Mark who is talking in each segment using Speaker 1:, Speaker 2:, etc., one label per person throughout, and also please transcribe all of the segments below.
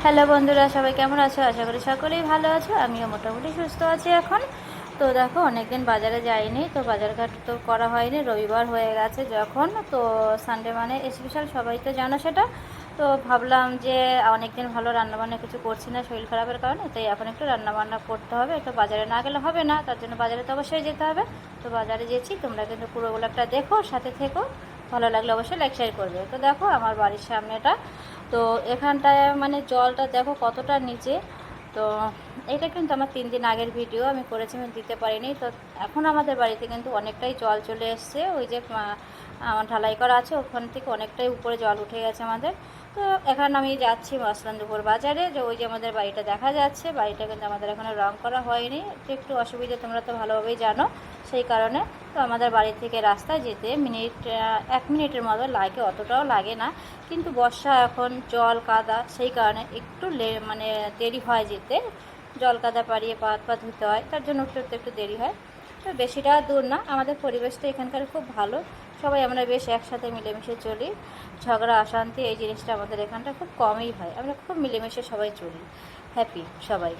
Speaker 1: Hello বন্ধুরা, সবাই কেমন আছো? আশা করি সকলেই ভালো আছো। আমিও মোটামুটি সুস্থ আছি এখন। তো দেখো, অনেকদিন বাজারে যাইনি, তো বাজারঘাট তো করা হয়নি। রবিবার হয়ে গেছে যখন, তো সানডে মানে স্পেশাল, সবাই তো জানো সেটা। তো ভাবলাম যে অনেকদিন ভালো রান্নাবান্না কিছু করছি না শরীর খারাপের কারণে, তাই এখন একটু রান্নাবান্না করতে হবে। একটু বাজারে না গেলে হবে না, তার জন্য বাজারে তো অবশ্যই যেতে হবে। তো বাজারে যেছি, তোমরা কিন্তু পুরো ব্লগটা দেখো, সাথে থেকো। ভালো লাগলে অবশ্যই লাইক শেয়ার করবে। তো দেখো, আমার বাড়ির সামনেটা, তো এখানটায় মানে জলটা দেখো কতটা নিচে। তো এটা কিন্তু আমার 3 দিন আগের ভিডিও, আমি করেছি, আমি দিতে পারিনি। তো এখন আমাদের বাড়িতে কিন্তু অনেকটাই জল চলে এসছে। ওই যে আমার ঢালাই করা আছে, ওখান থেকে অনেকটাই উপরে জল উঠে গেছে আমাদের। তো এখন আমি যাচ্ছি মসলানদপুর বাজারে, যে ওই যে আমাদের বাড়িটা দেখা যাচ্ছে, বাড়িটা কিন্তু আমাদের এখনো রং করা হয়নি, তো একটু অসুবিধা, তোমরা তো ভালোভাবেই জানো। সেই কারণে তো আমাদের বাড়ি থেকে রাস্তায় যেতে 1 মিনিটের মতো লাগে, অতটাও লাগে না। কিন্তু বর্ষা, এখন জল কাদা, সেই কারণে একটু মানে দেরি হয় যেতে। জল কাদা পাড়িয়ে পা পা ধুতে হয়, তার জন্য একটু দেরি হয়। তো বেশিটা দূর না। আমাদের পরিবেশটা এখানকার খুব ভালো, সবাই আমরা বেশ একসাথে মিলেমিশে চলি। ঝগড়া অশান্তি এই জিনিসটা আমাদের এখানটা খুব কমই হয়, আমরা খুব মিলেমিশে সবাই চলি, হ্যাপি সবাই।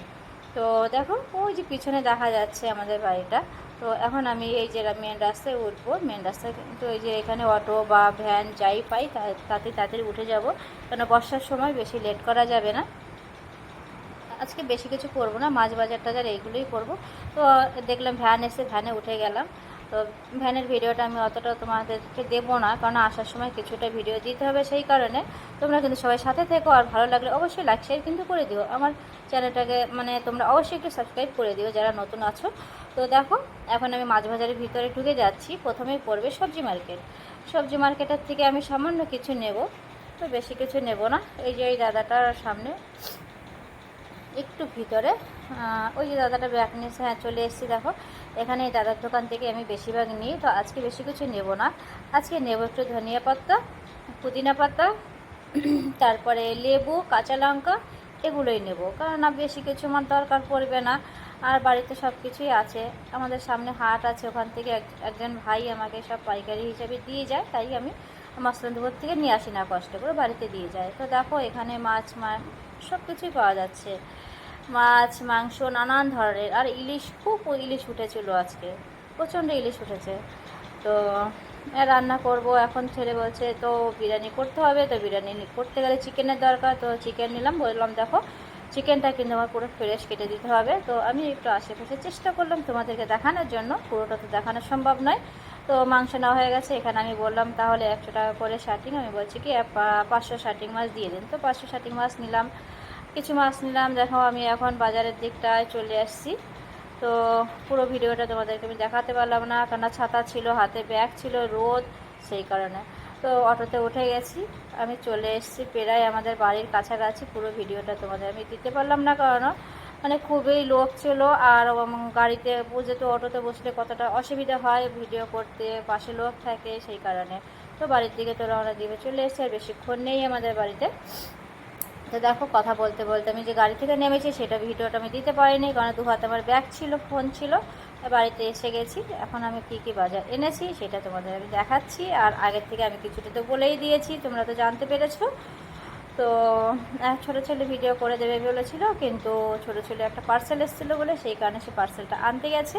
Speaker 1: তো দেখো, ওই যে পিছনে দেখা যাচ্ছে আমাদের বাড়িটা। তো এখন আমি এই যে মেন রাস্তায় উঠবো, মেন রাস্তায় কিন্তু এই যে এখানে অটো বা ভ্যান যাই পাই তাড়াতাড়ি উঠে যাব, কারণ বর্ষার সময় বেশি লেট করা যাবে না। আজকে বেশি কিছু করবো না, মাছ বাজার টাজার এইগুলোই করবো। তো দেখলাম ভ্যান এসে, ভ্যানে উঠে গেলাম। তো ভ্যানের ভিডিওটা আমি অতটা তোমাদেরকে দেবো না, কারণ আসার সময় কিছুটা ভিডিও দিতে হবে, সেই কারণে তোমরা কিন্তু সবাই সাথে থেকো। আর ভালো লাগলে অবশ্যই লাইক শেয়ার কিন্তু করে দিও আমার চ্যানেলটাকে, মানে তোমরা অবশ্যই একটু সাবস্ক্রাইব করে দিও যারা নতুন আছো। তো দেখো, এখন আমি মাছ বাজারের ভিতরে ঢুকে যাচ্ছি। প্রথমেই পড়বে সবজি মার্কেট। সবজি মার্কেটের থেকে আমি সামান্য কিছু নেব, তো বেশি কিছু নেব না। এই যে এই দাদাটার সামনে একটু ভিতরে, ওই যে দাদাটা ব্যাগ নিয়েছে, হ্যাঁ চলে এসেছি। দেখো, এখানে এই দাদার দোকান থেকে আমি বেশিরভাগ নিই। তো আজকে বেশি কিছু নেব না, আজকে নেব একটু ধনিয়া পাতা, পুদিনা পাতা, তারপরে লেবু, কাঁচা লঙ্কা, এগুলোই নেব, কারণ না বেশি কিছু আমার দরকার পড়বে না। আর বাড়িতে সব কিছুই আছে। আমাদের সামনে হাট আছে, ওখান থেকে একজন ভাই আমাকে সব পাইকারি হিসেবে দিয়ে যায়, তাই আমি মসলানদপুর থেকে নিয়ে আসি না, কষ্ট করে বাড়িতে দিয়ে যায়। তো দেখো, এখানে মাছ সব কিছুই পাওয়া যাচ্ছে, মাছ মাংস নানান ধরনের। আর ইলিশ, খুব ইলিশ উঠেছিল আজকে, প্রচণ্ড ইলিশ উঠেছে। তো রান্না করব এখন। ছেলে বলছে তো বিরিয়ানি করতে হবে, তো বিরিয়ানি করতে গেলে চিকেনের দরকার, তো চিকেন নিলাম। বললাম দেখো, চিকেনটা কিন্তু আমার পুরো ফ্রেশ কেটে দিতে হবে। তো আমি একটু আশেপাশে চেষ্টা করলাম তোমাদেরকে দেখানোর জন্য, পুরোটা তো দেখানো সম্ভব নয়। তো মাংস নেওয়া হয়ে গেছে। এখানে আমি বললাম তাহলে 100 টাকা করে শার্টিং, আমি বলছি কি 500 শার্টিং মাছ দিয়ে দিন। তো 500 শার্টিং মাছ নিলাম, কিছু মাছ নিলাম। দেখো, আমি এখন বাজারের দিকটায় চলে আসছি। তো পুরো ভিডিওটা তোমাদেরকে আমি দেখাতে পারলাম না, কেননা ছাতা ছিল, হাতে ব্যাগ ছিল, রোদ, সেই কারণে। তো অটোতে উঠে গেছি, আমি চলে এসেছি প্রায় আমাদের বাড়ির কাছাকাছি। পুরো ভিডিওটা তোমাদের আমি দিতে পারলাম না, কারণ মানে খুবই লোক ছিল। আর গাড়িতে যেহেতু অটোতে বসলে কতটা অসুবিধা হয় ভিডিও করতে, পাশে লোক থাকে, সেই কারণে। তো বাড়ির দিকে তো রওনা দিয়ে চলে এসেছি, আর বেশিক্ষণ নেই আমাদের বাড়িতে। তো দেখো, কথা বলতে বলতে আমি যে গাড়ি থেকে নেমেছি সেটা ভিডিওটা আমি দিতে পারিনি, কারণ 2 হাতে আমার ব্যাগ ছিল, ফোন ছিল। বাড়িতে এসে গেছি, এখন আমি কী কী বাজার এনেছি সেটা তোমাদের আমি দেখাচ্ছি। আর আগের থেকে আমি কিছুটা তো বলেই দিয়েছি, তোমরা তো জানতে পেরেছো। তো ছোটো ছেলে ভিডিও করে দেবে বলেছিল, কিন্তু ছোটো ছেলে একটা পার্সেল এসেছিলো বলে, সেই কারণে সে পার্সেলটা আনতে গেছে।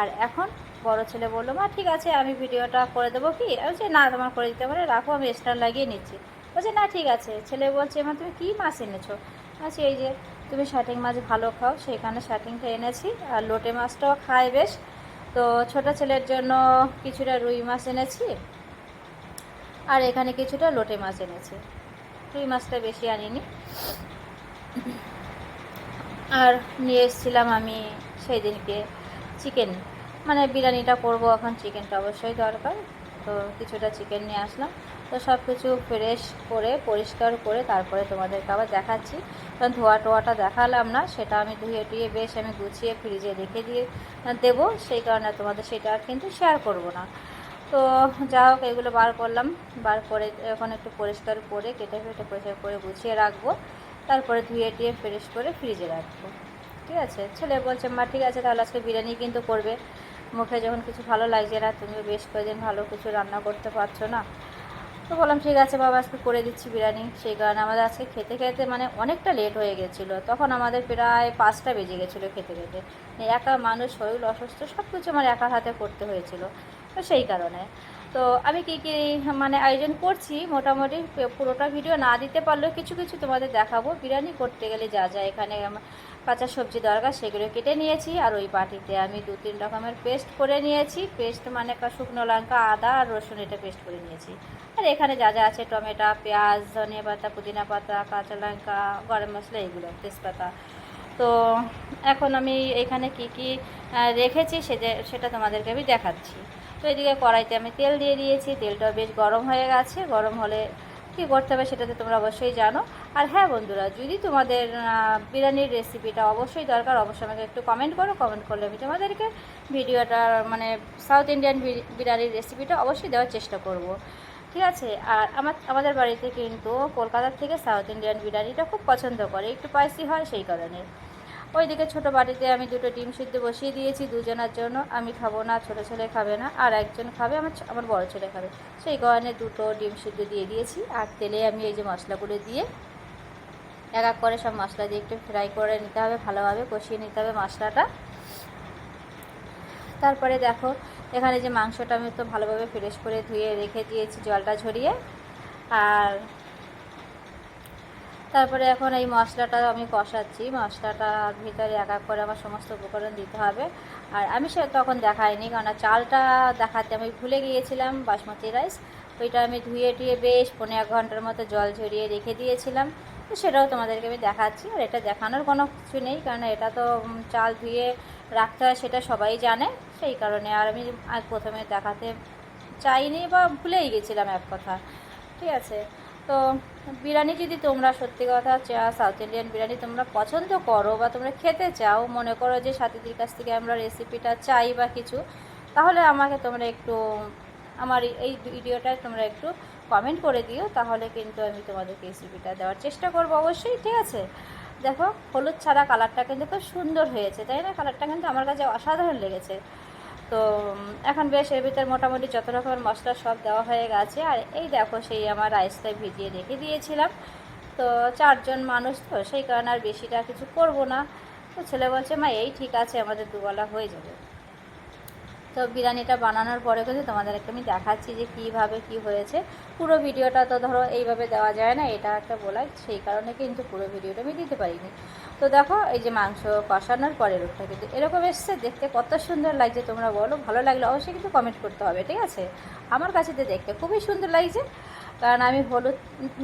Speaker 1: আর এখন বড় ছেলে বললো, মা ঠিক আছে আমি ভিডিওটা করে দেবো কি? আমি বলছি না, তোমার করে দিতে পারে, রাখো, আমি স্ট্যান্ড লাগিয়ে নিচ্ছি। বলছে না ঠিক আছে। ছেলে বলছে, মা তুমি কী মাছ এনেছো? আচ্ছা, এই যে তুমি শাটিং মাছ ভালো খাও, সেইখানে শাটিংটা এনেছি। আর লোটে মাছটাও খায় বেশ। তো ছোটো ছেলের জন্য কিছুটা রুই মাছ এনেছি, আর এখানে কিছুটা লোটে মাছ এনেছি। রুই মাছটা বেশি আনিনি। আর নিয়ে এসেছিলাম আমি সেই দিনকে চিকেন, মানে বিরিয়ানিটা করব, এখন চিকেনটা অবশ্যই দরকার। তো কিছুটা চিকেন নিয়ে আসলাম। তো সব কিছু ফ্রেশ করে পরিষ্কার করে তারপরে তোমাদেরকে আবার দেখাচ্ছি, কারণ ধোয়া টোয়াটা দেখালাম না, সেটা আমি ধুয়ে টুয়ে বেশ আমি গুছিয়ে ফ্রিজে রেখে দিয়ে দেবো, সেই কারণে তোমাদের সেটা কিন্তু শেয়ার করব না। তো যা হোক, এগুলো বার করলাম, বার করে এখন একটু পরিষ্কার করে কেটে ফেটে পরিষ্কার করে গুছিয়ে রাখবো, তারপরে ধুয়ে টুয়ে ফ্রেশ করে ফ্রিজে রাখবো। ঠিক আছে। ছেলে বলছে, মা ঠিক আছে তাহলে আজকে বিরিয়ানি কিন্তু করবে, মুখে যখন কিছু ভালো লাগছে না, তুমি বেশ কয়েকদিন ভালো কিছু রান্না করতে পারছো না। তো বললাম ঠিক আছে বাবা, আজকে করে দিচ্ছি বিরিয়ানি। সেই কারণে আমাদের আজকে খেতে খেতে মানে অনেকটা লেট হয়ে গেছিলো। তখন আমাদের প্রায় 5টা বেজে গেছিলো খেতে খেতে। একা মানুষ, শরীর অসুস্থ, সব কিছু আমার একার হাতে করতে হয়েছিল। তো সেই কারণে তো আমি কী কী মানে আয়োজন করছি মোটামুটি পুরোটা ভিডিও না দিতে পারলেও কিছু কিছু তোমাদের দেখাবো। বিরিয়ানি করতে গেলে যা যা এখানে কাঁচা সবজি দরকার সেগুলো কেটে নিয়েছি। আর ওই বাটিতে আমি 2-3 রকমের পেস্ট করে নিয়েছি। পেস্ট মানে শুকনো লঙ্কা, আদা আর রসুন, এটা পেস্ট করে নিয়েছি। আর এখানে যা যা আছে টমেটো, পেঁয়াজ, ধনিয়া পাতা, পুদিনা পাতা, কাঁচা লঙ্কা, গরম মশলা, এগুলো তেজপাতা। তো এখন আমি এখানে কি কি রেখেছি সেটা তোমাদেরকে আমি দেখাচ্ছি। তো এদিকে কড়াইতে আমি তেল দিয়ে দিয়েছি। তেলটা বেশ গরম হয়ে গেছে। গরম হলে কী করতে হবে সেটা তো তোমরা অবশ্যই জানো। আর হ্যাঁ বন্ধুরা, যদি তোমাদের বিরিয়ানির রেসিপিটা অবশ্যই দরকার, অবশ্যই আমাকে একটু কমেন্ট করো। কমেন্ট করলে আমি তোমাদেরকে ভিডিওটা মানে সাউথ ইন্ডিয়ান বিরিয়ানির রেসিপিটা অবশ্যই দেওয়ার চেষ্টা করব, ঠিক আছে। আর আমাদের বাড়িতে কিন্তু কলকাতার থেকে সাউথ ইন্ডিয়ান বিরিয়ানিটা খুব পছন্দ করে, একটু স্পাইসি হয় সেই কারণে। ওইদিকে ছোটো বাটিতে আমি 2টো ডিম সিদ্ধ বসিয়ে দিয়েছি দুজনের জন্য। আমি খাবো না, ছোটো ছেলে খাবে না, আর একজন খাবে, আমার বড় ছেলে খাবে। সেই কারণে 2টো ডিম সিদ্ধ দিয়ে দিয়েছি। আর তেলে আমি এই যে মশলাগুলো দিয়ে এক এক করে সব মশলা দিয়ে একটু ফ্রাই করে নিতে হবে, ভালোভাবে কষিয়ে নিতে হবে মশলাটা। তারপরে দেখো এখানে যে মাংসটা আমি তো ভালোভাবে ফ্রেশ করে ধুয়ে রেখে দিয়েছি জলটা ঝরিয়ে। আর তারপরে এখন এই মশলাটা আমি কষাচ্ছি। মশলাটার ভিতরে এক এক করে আমার সমস্ত উপকরণ দিতে হবে। আর আমি তখন দেখাইনি, কারণ চালটা দেখাতে আমি ভুলে গিয়েছিলাম, বাসমতি রাইস। ওইটা আমি ধুয়ে টুয়ে বেশ 15 ঘন্টার মতো জল ঝরিয়ে রেখে দিয়েছিলাম। তো সেটাও তোমাদেরকে আমি দেখাচ্ছি। আর এটা দেখানোর কোনো কিছু নেই, কারণ এটা তো চাল ধুয়ে রাখতে হয়, সেটা সবাই জানে। সেই কারণে আর আমি আজ প্রথমে দেখাতে চাইনি বা ভুলেই গেছিলাম এক কথা, ঠিক আছে। তো বিরিয়ানি যদি তোমরা সত্যি কথা সাউথ ইন্ডিয়ান বিরিয়ানি তোমরা পছন্দ করো বা তোমরা খেতে চাও, মনে করো যে সাথীদের কাছ থেকে আমরা রেসিপিটা চাই বা কিছু, তাহলে আমাকে তোমরা একটু আমার এই ভিডিওটায় তোমরা একটু কমেন্ট করে দিও। তাহলে কিন্তু আমি তোমাদেরকে রেসিপিটা দেওয়ার চেষ্টা করবো অবশ্যই, ঠিক আছে। দেখো হলুদ ছাড়া কালারটা কিন্তু খুব সুন্দর হয়েছে, তাই না? কালারটা কিন্তু আমার কাছে অসাধারণ লেগেছে। তো এখন বেশ এর ভিতরে মোটামুটি যত রকমের মশলা সব দেওয়া হয়ে গেছে। আর এই দেখো সেই আমার রাইসটা ভিজিয়ে রেখে দিয়েছিলাম। তো 4 জন মানুষ, তো সেই কারণে আর বেশিটা কিছু করব না। তো ছেলে বলছে মা এই ঠিক আছে, আমাদের দুবেলা হয়ে যাবে। তো বিরিয়ানিটা বানানোর পরে কিন্তু তোমাদেরকে আমি দেখাচ্ছি যে কীভাবে কি হয়েছে। পুরো ভিডিওটা তো ধরো এইভাবে দেওয়া যায় না, এটা একটা বলাই, সেই কারণে কিন্তু পুরো ভিডিওটা আমি দিতে পারিনি। তো দেখো এই যে মাংস কষানোর পরে রূপটা কিন্তু এরকম এসছে, দেখতে কত সুন্দর লাগছে। তোমরা বলো, ভালো লাগলে অবশ্যই কিন্তু কমেন্ট করতে হবে, ঠিক আছে। আমার কাছে তো দেখতে খুবই সুন্দর লাগছে, কারণ আমি হলুদ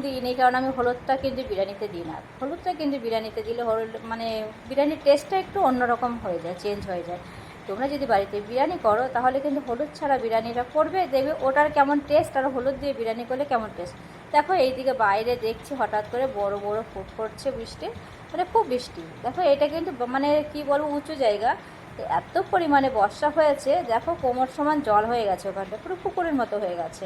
Speaker 1: দিইনি, কারণ আমি হলুদটা কিন্তু বিরিয়ানিতে দিই না। হলুদটা কিন্তু বিরিয়ানিতে দিলে হলুদ মানে বিরিয়ানির টেস্টটা একটু অন্যরকম হয়ে যায়, চেঞ্জ হয়ে যায়। তোমরা যদি বাড়িতে বিরিয়ানি করো তাহলে কিন্তু হলুদ ছাড়া বিরিয়ানিটা করবে, দেখবে ওটার কেমন টেস্ট, আর হলুদ দিয়ে বিরিয়ানি করলে কেমন টেস্ট। দেখো এইদিকে বাইরে দেখছি হঠাৎ করে বড় বড় ফুট পড়ছে বৃষ্টি, মানে খুব বৃষ্টি। দেখো এটা কিন্তু মানে কি বলবো, উঁচু জায়গা, এত পরিমাণে বর্ষা হয়েছে। দেখো কোমর সমান জল হয়ে গেছে, ওখানটা পুরো পুকুরের মতো হয়ে গেছে।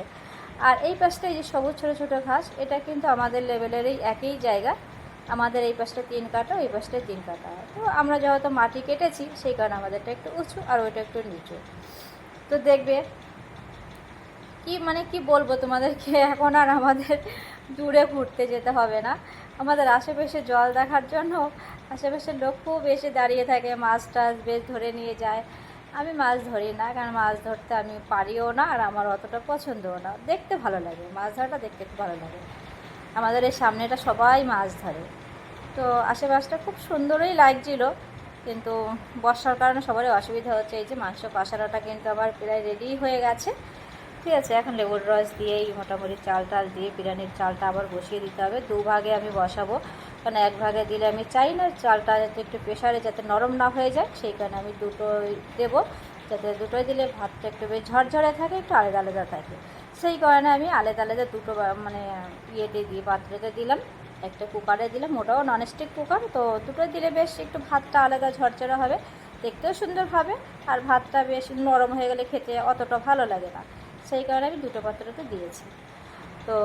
Speaker 1: আর এই পাশটা এই যে সবুজ ছোটো ছোটো ঘাস, এটা কিন্তু আমাদের লেভেলেরই একই জায়গা। আমাদের এই পাশটা 3 কাঠা, ওই পাশটা 3 কাঠা। তো আমরা যেহেতু মাটি কেটেছি সেই কারণে আমাদেরটা একটু উঁচু আর ওইটা একটু নিচু। তো দেখবে কি মানে কি বলবো তোমাদেরকে, এখন আর আমাদের দূরে ঘুরতে যেতে হবে না। আমাদের আশেপাশে জল দেখার জন্য আশেপাশের লোক খুব এসে দাঁড়িয়ে থাকে, মাছ টাছ বেশ ধরে নিয়ে যায়। আমি মাছ ধরি না, কারণ মাছ ধরতে আমি পারিও না, আর আমার অতটা পছন্দও না। দেখতে ভালো লাগে, মাছ ধরাটা দেখতে খুব ভালো লাগে। আমাদের এই সামনেটা সবাই মাছ ধরে। তো আশেপাশটা খুব সুন্দরই লাগছিল, কিন্তু বর্ষার কারণে সবারই অসুবিধা হচ্ছে। এই যে মাংস কষানোটা কিন্তু আবার প্রায় রেডি হয়ে গেছে, ঠিক আছে। এখন লেবুর রস দিয়েই মোটামুটি চাল টাল দিয়ে বিরিয়ানির চালটা আবার বসিয়ে দিতে হবে। 2 ভাগে আমি বসাবো, কারণ 1 ভাগে দিলে আমি চাই না চালটা যাতে একটু প্রেশারে যাতে নরম না হয়ে যায়, সেই কারণে আমি 2টোই দেবো, যাতে 2টোই দিলে ভাতটা একটু বেশ ঝরঝরে থাকে, একটু আলাদা আলাদা থাকে। সেই কারণে আমি আলাদা আলাদা 2টো মানে ইয়েতে দিয়ে পাত্রতে দিলাম, একটা কুকারে দিলাম, ওটাও ননস্টিক কুকার। তো 2টোই দিলে বেশ একটু ভাতটা আলাদা ঝরঝরে হবে, দেখতেও সুন্দর হবে। আর ভাতটা বেশ নরম হয়ে গেলে খেতে অতটা ভালো লাগে না, সেই কারণে আমি 2টো পাত্রতে দিয়েছি। তো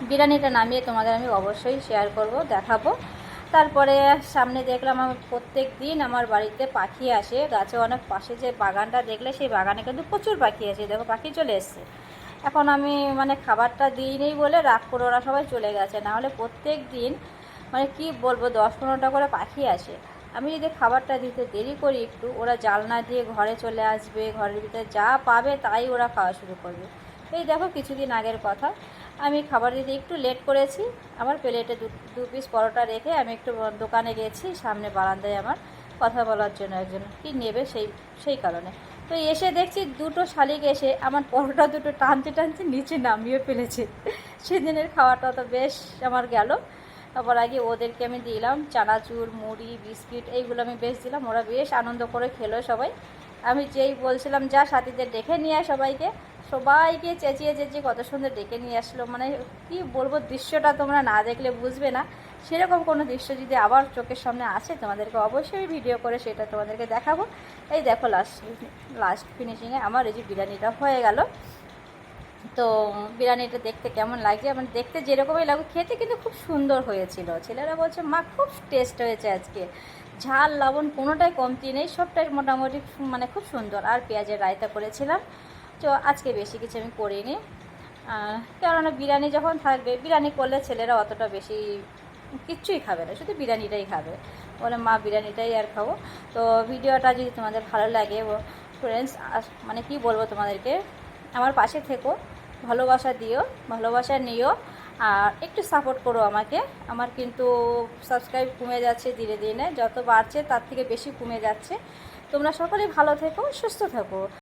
Speaker 1: বিরিয়ানিটা নামিয়ে তোমাদের আমি অবশ্যই শেয়ার করব, দেখাবো। তারপরে সামনে দেখলাম আমার প্রত্যেক দিন আমার বাড়িতে পাখি আসে, গাছে অনেক পাশে যে বাগানটা দেখলে সেই বাগানে কিন্তু প্রচুর পাখি আসে। দেখো পাখি চলে এসছে, এখন আমি মানে খাবারটা দিইনি বলে রাগ করে ওরা সবাই চলে গেছে, নাহলে প্রত্যেক দিন মানে কি বলবো 10-15টা করে পাখি আসে। আমি যদি খাবারটা দিতে দেরি করি একটু, ওরা জানলা দিয়ে ঘরে চলে আসবে, ঘরের ভিতরে যা পাবে তাই ওরা খাওয়া শুরু করবে। এই দেখো কিছুদিন আগের কথা, আমি খাবার দিতে একটু লেট করেছি, আমার প্লেটে দু পিস পরোটা রেখে আমি একটু দোকানে গেছি, সামনে বারান্দায় আমার কথা বলার জন্য একজন কি নেবে সেই কারণে। তো এসে দেখছি দুটো শালিক এসে আমার পরোটা দুটো টানতে টানতে নিচে নামিয়ে ফেলেছে। সেদিনের খাওয়াটা তো বেশ আমার গেল। তারপর আগে ওদেরকে আমি দিলাম চানাচুর, মুড়ি, বিস্কিট এইগুলো আমি বেশ দিলাম, ওরা বেশ আনন্দ করে খেলো সবাই। আমি যেই বলছিলাম যা সাথীদের ডেকে নিয়ে আয় সবাইকে, সবাইকে চেঁচিয়ে চেঁচিয়ে কত সুন্দর ডেকে নিয়ে আসলো। মানে কি বলবো, দৃশ্যটা তোমরা না দেখলে বুঝবে না। সেরকম কোনো দৃশ্য যদি আবার চোখের সামনে আসে তোমাদেরকে অবশ্যই ভিডিও করে সেটা তোমাদেরকে দেখাবো। এই দেখো লাস্ট ফিনিশিংয়ে আমার এই যে বিরিয়ানিটা হয়ে গেল। তো বিরিয়ানিটা দেখতে কেমন লাগছে, মানে দেখতে যেরকমই লাগুক খেতে কিন্তু খুব সুন্দর হয়েছিল। ছেলেরা বলছে মা খুব টেস্ট হয়েছে আজকে, ঝাল লবণ কোনোটাই কমতি নেই, সবটাই মোটামুটি মানে খুব সুন্দর। আর পেঁয়াজের রায়তা করেছিলাম। তো আজকে বেশি কিছু আমি করিনি, কেননা বিরিয়ানি যখন থাকবে, বিরিয়ানি করলে ছেলেরা অতটা বেশি কিচ্ছুই খাবে না, শুধু বিরিয়ানিটাই খাবে, বলে মা বিরিয়ানিটাই আর খাবো। তো ভিডিওটা যদি তোমাদের ভালো লাগে ফ্রেন্ডস, মানে কি বলবো তোমাদেরকে, আমার পাশে থেকো, ভালোবাসা দিও, ভালোবাসা নিও, আর একটু সাপোর্ট করো আমাকে। আমার কিন্তু সাবস্ক্রাইব কমে যাচ্ছে ধীরে ধীরে, যত বাড়ছে তার থেকে বেশি কমে যাচ্ছে। তোমরা সকলেই ভালো থেকো, সুস্থ থাকো।